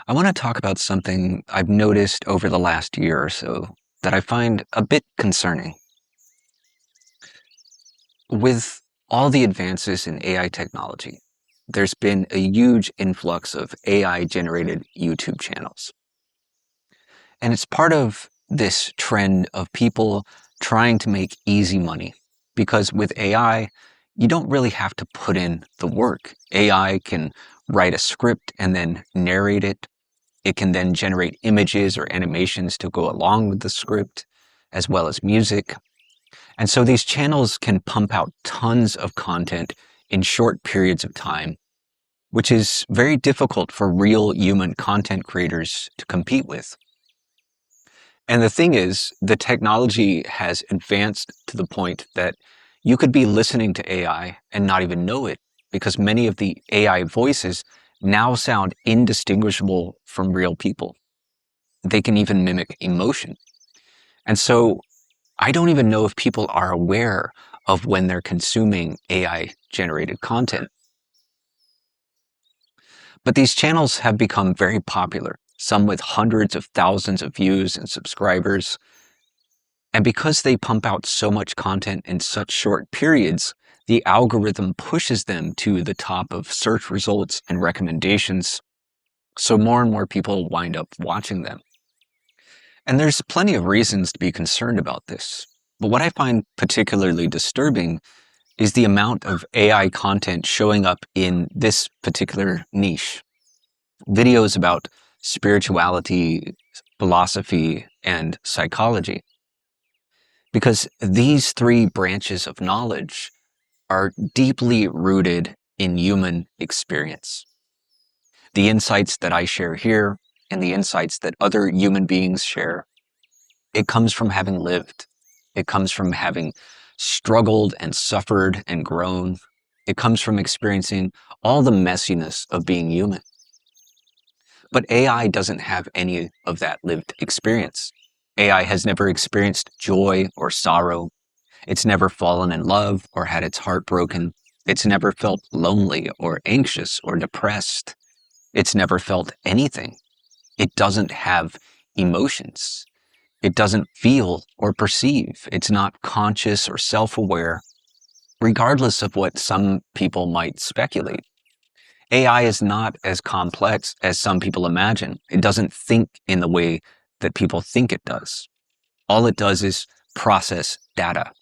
I want to talk about something I've noticed over the last year or so that I find a bit concerning. With all the advances in AI technology, there's been a huge influx of AI generated YouTube channels. And it's part of this trend of people trying to make easy money. Because with AI, you don't really have to put in the work. AI can write a script and then narrate it. It can then generate images or animations to go along with the script, as well as music. And so these channels can pump out tons of content in short periods of time, which is very difficult for real human content creators to compete with. And the thing is, the technology has advanced to the point that you could be listening to AI and not even know it, because many of the AI voices now sound indistinguishable from real people. They can even mimic emotion. And so I don't even know if people are aware of when they're consuming AI generated content. But these channels have become very popular, some with hundreds of thousands of views and subscribers. And because they pump out so much content in such short periods, the algorithm pushes them to the top of search results and recommendations. So more and more people wind up watching them. And there's plenty of reasons to be concerned about this. But what I find particularly disturbing is the amount of AI content showing up in this particular niche. Videos about spirituality, philosophy, and psychology. Because these three branches of knowledge are deeply rooted in human experience. The insights that I share here and the insights that other human beings share, it comes from having lived. It comes from having struggled and suffered and grown. It comes from experiencing all the messiness of being human. But AI doesn't have any of that lived experience. AI has never experienced joy or sorrow. It's never fallen in love or had its heart broken. It's never felt lonely or anxious or depressed. It's never felt anything. It doesn't have emotions. It doesn't feel or perceive. It's not conscious or self-aware, regardless of what some people might speculate. AI is not as complex as some people imagine. It doesn't think in the way that people think it does. All it does is process data.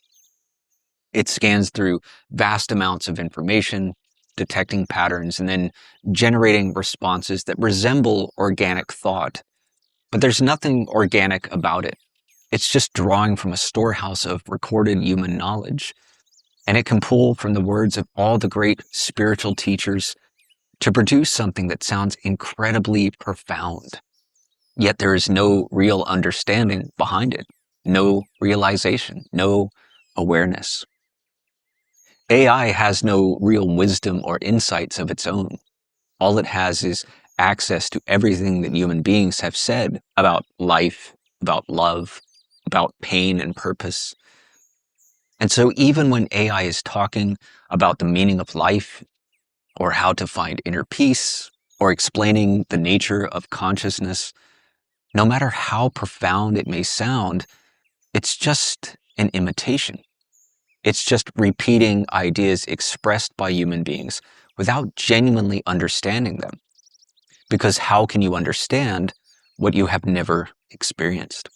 It scans through vast amounts of information, detecting patterns, and then generating responses that resemble organic thought. But there's nothing organic about it. It's just drawing from a storehouse of recorded human knowledge. And it can pull from the words of all the great spiritual teachers to produce something that sounds incredibly profound. Yet there is no real understanding behind it, no realization, no awareness. AI has no real wisdom or insights of its own. All it has is access to everything that human beings have said about life, about love, about pain and purpose. And so even when AI is talking about the meaning of life, or how to find inner peace, or explaining the nature of consciousness, no matter how profound it may sound, it's just an imitation. It's just repeating ideas expressed by human beings without genuinely understanding them. Because how can you understand what you have never experienced?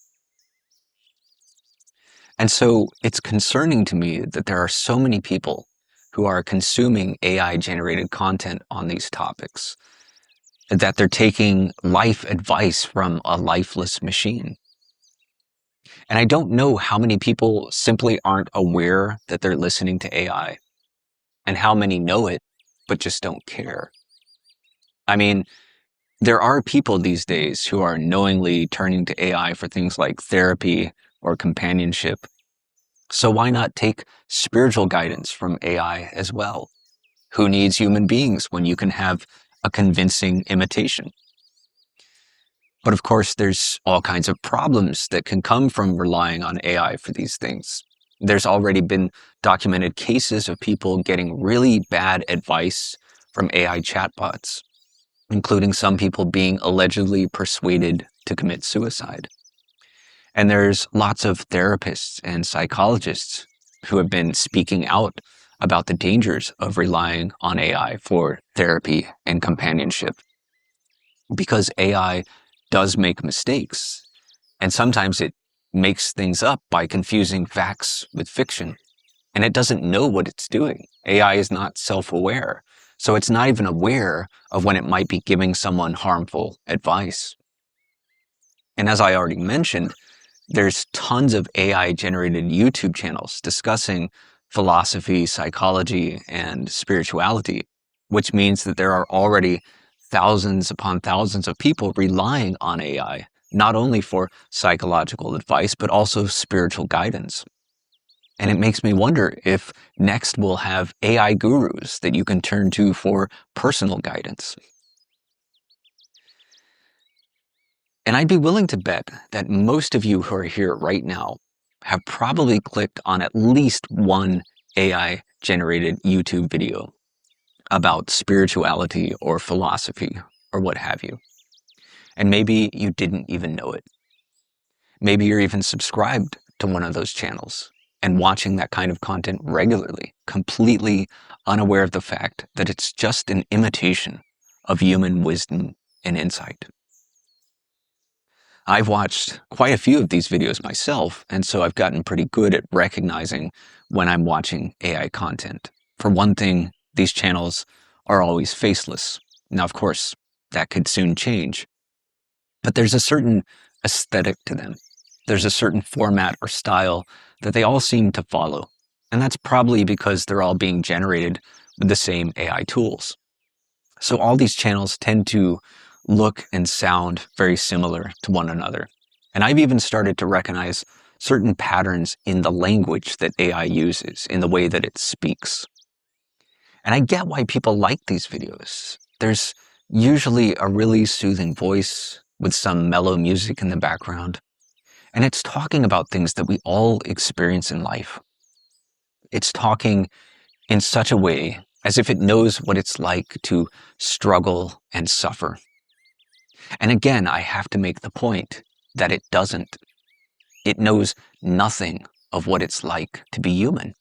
And so it's concerning to me that there are so many people who are consuming AI-generated content on these topics, that they're taking life advice from a lifeless machine. And I don't know how many people simply aren't aware that they're listening to AI, and how many know it, but just don't care. I mean, there are people these days who are knowingly turning to AI for things like therapy or companionship. So why not take spiritual guidance from AI as well? Who needs human beings when you can have a convincing imitation? But of course, there's all kinds of problems that can come from relying on AI for these things. There's already been documented cases of people getting really bad advice from AI chatbots. including some people being allegedly persuaded to commit suicide. And there's lots of therapists and psychologists who have been speaking out about the dangers of relying on AI for therapy and companionship. Because AI does make mistakes, and sometimes it makes things up by confusing facts with fiction. And it doesn't know what it's doing. AI is not self-aware. So it's not even aware of when it might be giving someone harmful advice. And as I already mentioned, there's tons of AI-generated YouTube channels discussing philosophy, psychology, and spirituality, which means that there are already thousands upon thousands of people relying on AI, not only for psychological advice, but also spiritual guidance. And it makes me wonder if next we'll have AI gurus that you can turn to for personal guidance. And I'd be willing to bet that most of you who are here right now have probably clicked on at least one AI-generated YouTube video about spirituality or philosophy or what have you. And maybe you didn't even know it. Maybe you're even subscribed to one of those channels and watching that kind of content regularly, completely unaware of the fact that it's just an imitation of human wisdom and insight. I've watched quite a few of these videos myself, and so I've gotten pretty good at recognizing when I'm watching AI content. For one thing, these channels are always faceless. Now, of course, that could soon change, but there's a certain aesthetic to them. There's a certain format or style that they all seem to follow, and that's probably because they're all being generated with the same AI tools. So all these channels tend to look and sound very similar to one another. And I've even started to recognize certain patterns in the language that AI uses, in the way that it speaks. And I get why people like these videos. There's usually a really soothing voice with some mellow music in the background. And it's talking about things that we all experience in life. It's talking in such a way as if it knows what it's like to struggle and suffer. And again, I have to make the point that it doesn't. It knows nothing of what it's like to be human.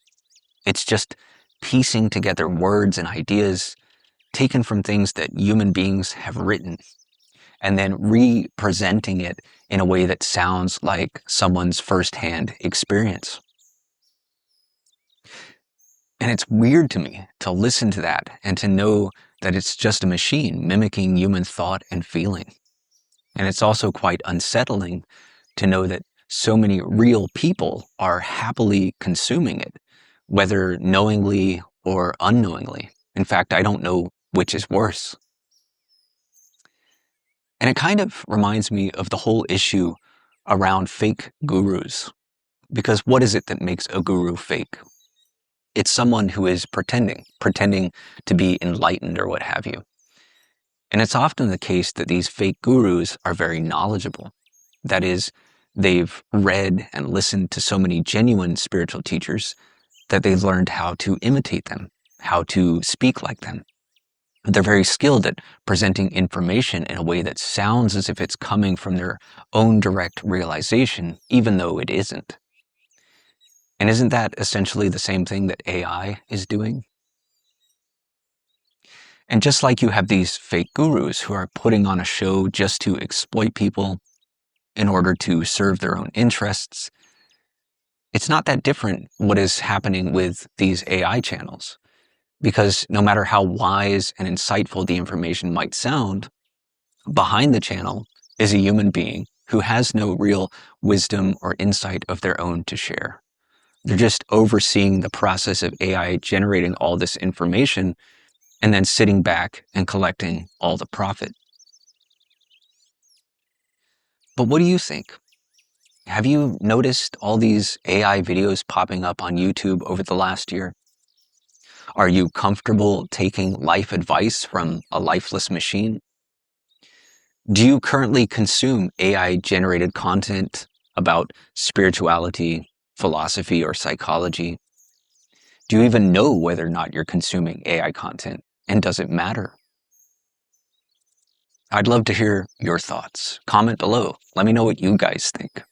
It's just piecing together words and ideas taken from things that human beings have written, and then representing it in a way that sounds like someone's firsthand experience. And it's weird to me to listen to that and to know that it's just a machine mimicking human thought and feeling. And it's also quite unsettling to know that so many real people are happily consuming it, whether knowingly or unknowingly. In fact, I don't know which is worse. And it kind of reminds me of the whole issue around fake gurus. Because what is it that makes a guru fake? It's someone who is pretending to be enlightened or what have you. And it's often the case that these fake gurus are very knowledgeable. That is, they've read and listened to so many genuine spiritual teachers that they've learned how to imitate them, how to speak like them. They're very skilled at presenting information in a way that sounds as if it's coming from their own direct realization, even though it isn't. And isn't that essentially the same thing that AI is doing? And just like you have these fake gurus who are putting on a show just to exploit people in order to serve their own interests, it's not that different what is happening with these AI channels. Because no matter how wise and insightful the information might sound, behind the channel is a human being who has no real wisdom or insight of their own to share. They're just overseeing the process of AI generating all this information and then sitting back and collecting all the profit. But what do you think? Have you noticed all these AI videos popping up on YouTube over the last year? Are you comfortable taking life advice from a lifeless machine? Do you currently consume AI-generated content about spirituality, philosophy, or psychology? Do you even know whether or not you're consuming AI content? And does it matter? I'd love to hear your thoughts. Comment below. Let me know what you guys think.